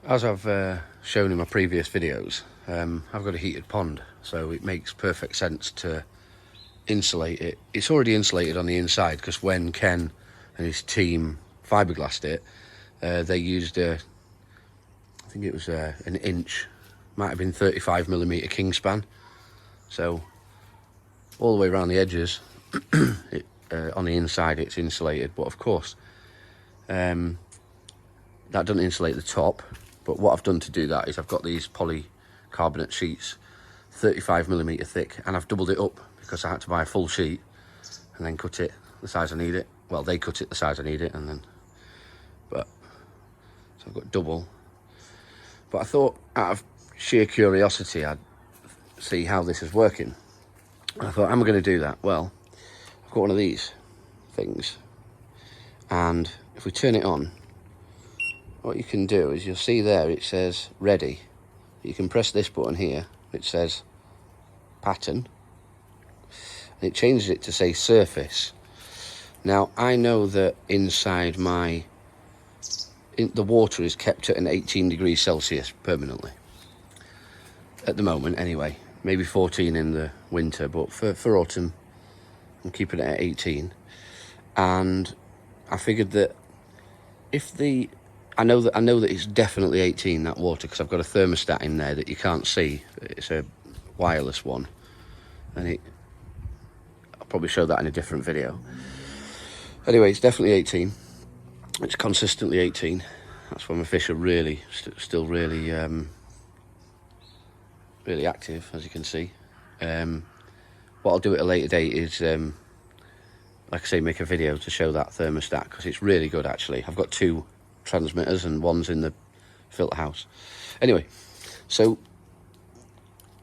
As I've shown in my previous videos, I've got a heated pond, so it makes perfect sense to insulate it. It's already insulated on the inside because when Ken and his team fiberglassed it, they used I think it was an inch, might have been 35mm Kingspan. So all the way around the edges, on the inside it's insulated, but of course that doesn't insulate the top. But what I've done to do that is I've got these polycarbonate sheets, 35mm thick, and I've doubled it up because I had to buy a full sheet and then cut it the size I need it. Well, they cut it the size I need it, and then, so I've got double. But I thought, out of sheer curiosity, I'd see how this is working. And I thought, how am I going to do that? Well, I've got one of these things, and if we turn it on, what you can do is you'll see there it says ready. You can press this button here, it says pattern, and it changes it to say surface. Now I know that inside the water is kept at an 18 degrees Celsius permanently at the moment anyway, maybe 14 in the winter, but for autumn I'm keeping it at 18. And I figured that I know that it's definitely 18, that water, because I've got a thermostat in there that you can't see. It's a wireless one, and I'll probably show that in a different video. Anyway, it's definitely 18. It's consistently 18. That's when my fish are really still really really active, as you can see. What I'll do at a later date is, like I say, make a video to show that thermostat, because it's really good actually. I've got two transmitters and one's in the filter house. Anyway, so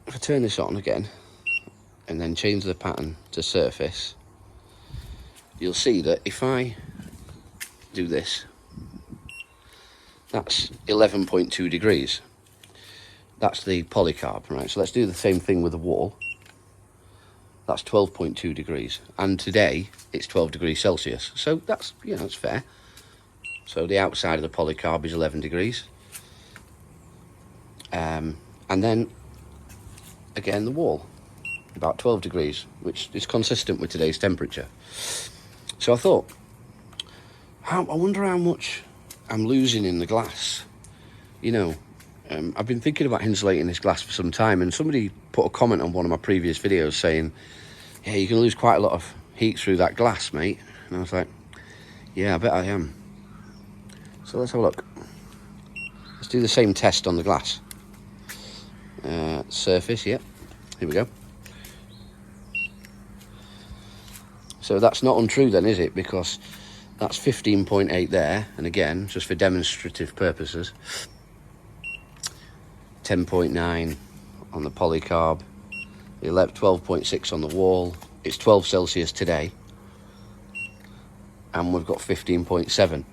if I turn this on again and then change the pattern to surface, you'll see that if I do this, that's 11.2 degrees. That's the polycarb, right? So let's do the same thing with the wall. That's 12.2 degrees, and today it's 12 degrees Celsius, so that's, that's fair. So the outside of the polycarb is 11 degrees. And then, again, the wall, about 12 degrees, which is consistent with today's temperature. So I thought, I wonder how much I'm losing in the glass. I've been thinking about insulating this glass for some time, and somebody put a comment on one of my previous videos saying, yeah, you can lose quite a lot of heat through that glass, mate. And I was like, yeah, I bet I am. So let's have a look. Let's do the same test on the glass. Surface, yep. Here we go. So that's not untrue then, is it? Because that's 15.8 there, and again, just for demonstrative purposes, 10.9 on the polycarb, 12.6 on the wall. It's 12 Celsius today, and we've got 15.7.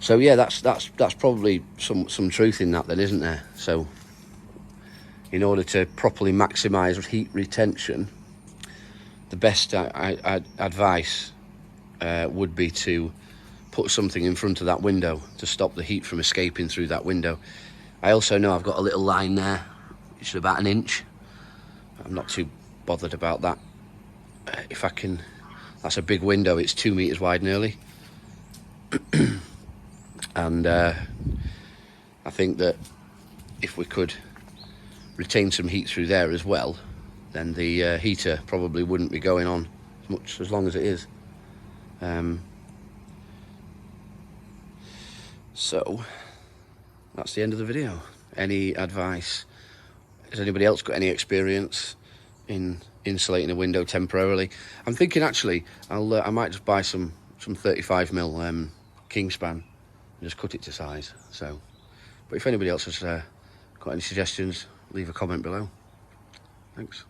So yeah, that's probably some truth in that then, isn't there? So in order to properly maximise heat retention, the best advice would be to put something in front of that window to stop the heat from escaping through that window. I also know I've got a little line there, which is about 1 inch. I'm not too bothered about that. If I can, that's a big window, it's 2 meters wide nearly. And I think that if we could retain some heat through there as well, then the heater probably wouldn't be going on as long as it is. So that's the end of the video. Any advice? Has anybody else got any experience in insulating a window temporarily? I'm thinking actually I might just buy some 35mm Kingspan and just cut it to size. So, but if anybody else has got any suggestions, leave a comment below. Thanks.